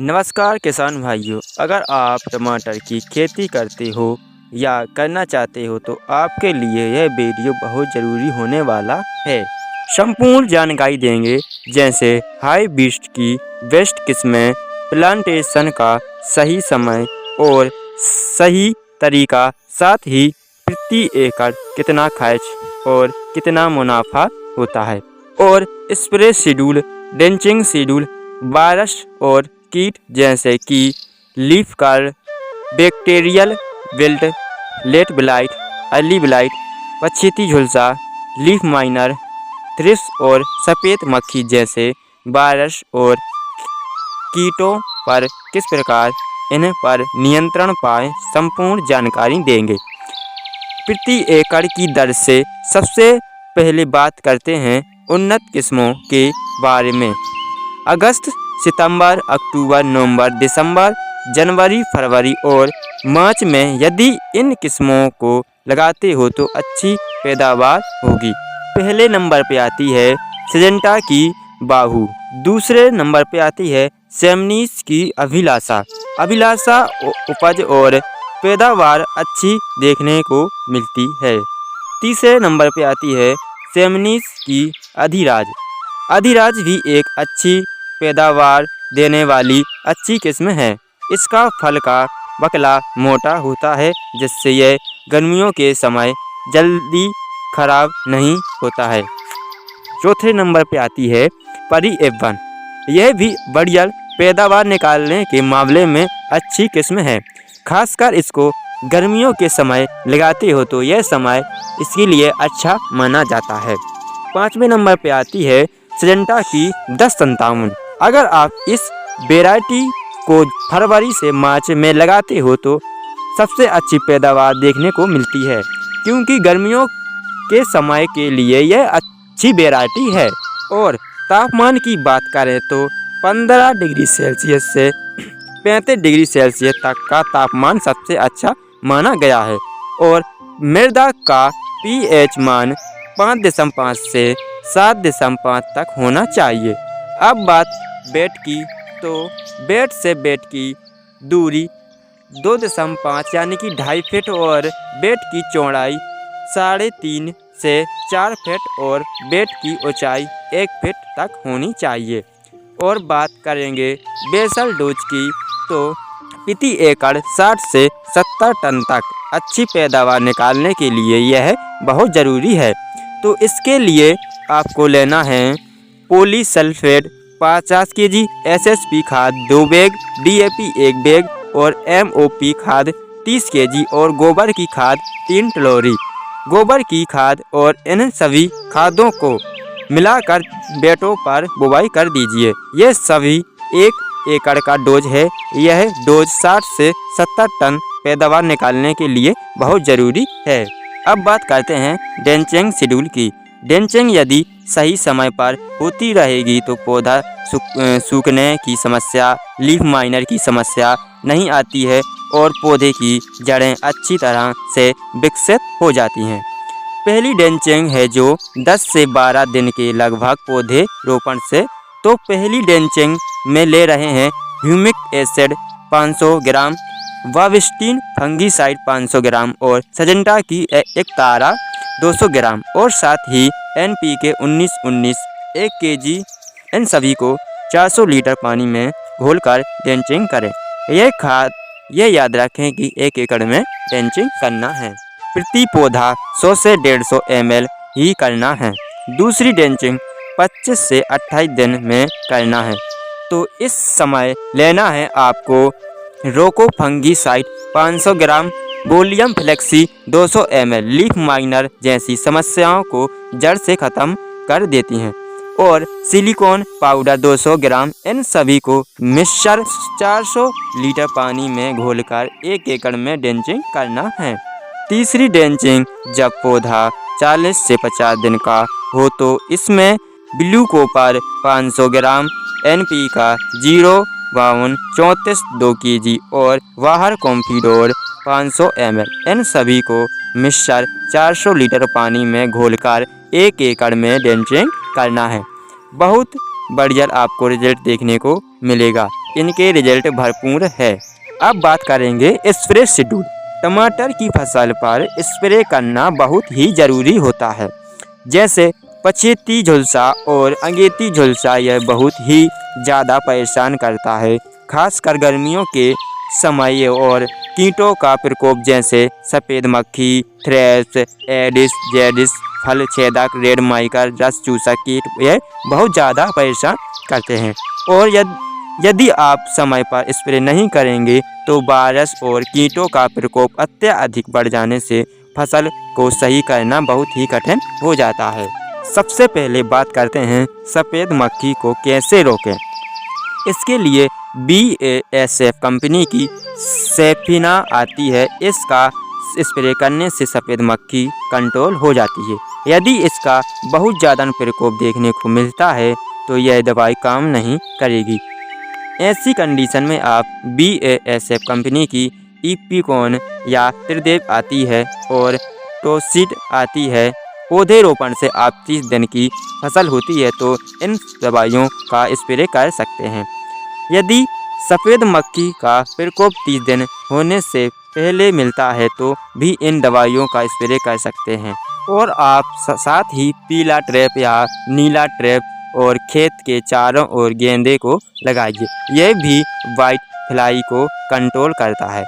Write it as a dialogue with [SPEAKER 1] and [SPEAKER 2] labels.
[SPEAKER 1] नमस्कार किसान भाइयों, अगर आप टमाटर की खेती करते हो या करना चाहते हो तो आपके लिए यह वीडियो बहुत ज़रूरी होने वाला है। संपूर्ण जानकारी देंगे, जैसे हाइब्रिड की बेस्ट किस्में, प्लांटेशन का सही समय और सही तरीका, साथ ही प्रति एकड़ कितना खर्च और कितना मुनाफा होता है, और spray schedule, drenching schedule, virus और कीट जैसे कि leaf curl, bacterial wilt, late blight, early blight, पछेती झुलसा, लीफ माइनर, थ्रिप्स और सफ़ेद मक्खी जैसे वायरस और कीटों पर किस प्रकार इन पर नियंत्रण पाएं, संपूर्ण जानकारी देंगे। प्रति एकड़ की दर से सबसे पहले बात करते हैं उन्नत किस्मों के बारे में। अगस्त, सितंबर, अक्टूबर, नवंबर, दिसंबर, जनवरी, फरवरी और मार्च में यदि इन किस्मों को लगाते हो तो अच्छी पैदावार होगी। पहले नंबर पे आती है सिजेंटा की बाहू, दूसरे नंबर पे आती है सेमनीस की अभिलाषा। अभिलाषा उपज और पैदावार अच्छी देखने को मिलती है। तीसरे नंबर पे आती है सेमनीस की अधिराज। अधिराज भी एक अच्छी पैदावार देने वाली अच्छी किस्म है। इसका फल का बकला मोटा होता है, जिससे यह गर्मियों के समय जल्दी खराब नहीं होता है। चौथे नंबर पे आती है परी एवन। यह भी बढ़िया पैदावार निकालने के मामले में अच्छी किस्म है। खासकर इसको गर्मियों के समय लगाते हो तो यह समय इसके लिए अच्छा माना जाता है। पाँचवें नंबर पे आती है सिजेंटा की 1057। अगर आप इस वेराइटी को फरवरी से मार्च में लगाते हो तो सबसे अच्छी पैदावार देखने को मिलती है, क्योंकि गर्मियों के समय के लिए यह अच्छी वेराइटी है। और तापमान की बात करें तो 15 डिग्री सेल्सियस से 35 डिग्री सेल्सियस तक का तापमान सबसे अच्छा माना गया है। और मृदा का पीएच मान 5.5 से 7.5 तक होना चाहिए। अब बात बेड की, तो बेड से बेड की दूरी 2.5 यानी कि 2.5 फीट और बेड की चौड़ाई 3.5 से 4 फीट और बेड की ऊंचाई 1 फीट तक होनी चाहिए। और बात करेंगे बेसल डोज की, तो प्रति एकड़ 60 से 70 टन तक अच्छी पैदावार निकालने के लिए यह बहुत ज़रूरी है। तो इसके लिए आपको लेना है पॉलीसल्फेट 50 केजी, एसएसपी खाद 2 बैग, डीएपी 1 बैग और एमओपी खाद 30 केजी और गोबर की खाद 3 टलोरी। गोबर की खाद और इन सभी खादों को मिलाकर बेटों पर बुवाई कर दीजिए। ये सभी 1 एकड़ का डोज है। यह डोज 60 से 70 टन पैदावार निकालने के लिए बहुत ज़रूरी है। अब बात करते हैं ड्रेंचिंग शेड्यूल की। ड्रेंचिंग यदि सही समय पर होती रहेगी तो पौधा सूखने की समस्या, लीफ माइनर की समस्या नहीं आती है और पौधे की जड़ें अच्छी तरह से विकसित हो जाती हैं। पहली ड्रेंचिंग है जो 10 से 12 दिन के लगभग पौधे रोपण से। तो पहली ड्रेंचिंग में ले रहे हैं ह्यूमिक एसिड 500 ग्राम, वाविस्टिन फंगीसाइड 500 ग्राम और सिजेंटा की एक तारा 200 ग्राम और साथ ही एनपीके 19-19 1 केजी। इन सभी को 400 लीटर पानी में घोलकर ड्रेंचिंग करें। यह याद रखें कि 1 एकड़ में ड्रेंचिंग करना है। प्रति पौधा 100 से 150 ml ही करना है। दूसरी ड्रेंचिंग 25 से 28 दिन में करना है। तो इस समय लेना है आपको रोको फंगीसाइड 500 ग्राम, volume flexi 200 ml। Leaf miner जैसी समस्याओं को जड़ से ख़त्म कर देती हैं। और सिलिकॉन पाउडर 200 ग्राम। इन सभी को मिक्सचर 400 लीटर पानी में घोलकर 1 एकड़ में ड्रेंचिंग करना है। तीसरी ड्रेंचिंग जब पौधा 40 से 50 दिन का हो तो इसमें ब्लू कॉपर 500 ग्राम, एनपी का 052 34 2 केजी और वाहर कॉम्फिडोर 500 ml। इन सभी को मिक्सचर 400 लीटर पानी में घोलकर 1 एकड़ में ड्रेंचिंग करना है। बहुत बढ़िया आपको रिजल्ट देखने को मिलेगा। इनके रिजल्ट भरपूर है। अब बात करेंगे स्प्रे शेड्यूल। टमाटर की फसल पर स्प्रे करना बहुत ही ज़रूरी होता है। जैसे पछेती झुलसा और अगेती झुलसा यह बहुत ही ज़्यादा परेशान करता है, खासकर गर्मियों के समय और कीटों का प्रकोप जैसे सफ़ेद मक्खी, थ्रिप्स, एडिस जेडिस, फल छेदक, रेड माइकर, रस चूसक कीट यह बहुत ज़्यादा परेशान करते हैं। और यदि आप समय पर स्प्रे नहीं करेंगे तो वायरस और कीटों का प्रकोप अत्यधिक बढ़ जाने से फसल को सही करना बहुत ही कठिन हो जाता है। सबसे पहले बात करते हैं सफ़ेद मक्खी को कैसे रोकें। इसके लिए BASF कंपनी की सेफिना आती है। इसका स्प्रे करने से सफ़ेद मक्खी कंट्रोल हो जाती है। यदि इसका बहुत ज़्यादा प्रकोप देखने को मिलता है तो यह दवाई काम नहीं करेगी। ऐसी कंडीशन में आप BASF कंपनी की इपिकॉन या त्रिदेव आती है और टोसिड आती है। पौधे रोपण से आप 30 दिन की फसल होती है तो इन दवाइयों का स्प्रे कर सकते हैं। यदि सफ़ेद मक्खी का प्रकोप 30 दिन होने से पहले मिलता है तो भी इन दवाइयों का स्प्रे कर सकते हैं। और आप साथ ही पीला ट्रैप या नीला ट्रैप और खेत के चारों ओर गेंदे को लगाइए। यह भी वाइट फ्लाई को कंट्रोल करता है।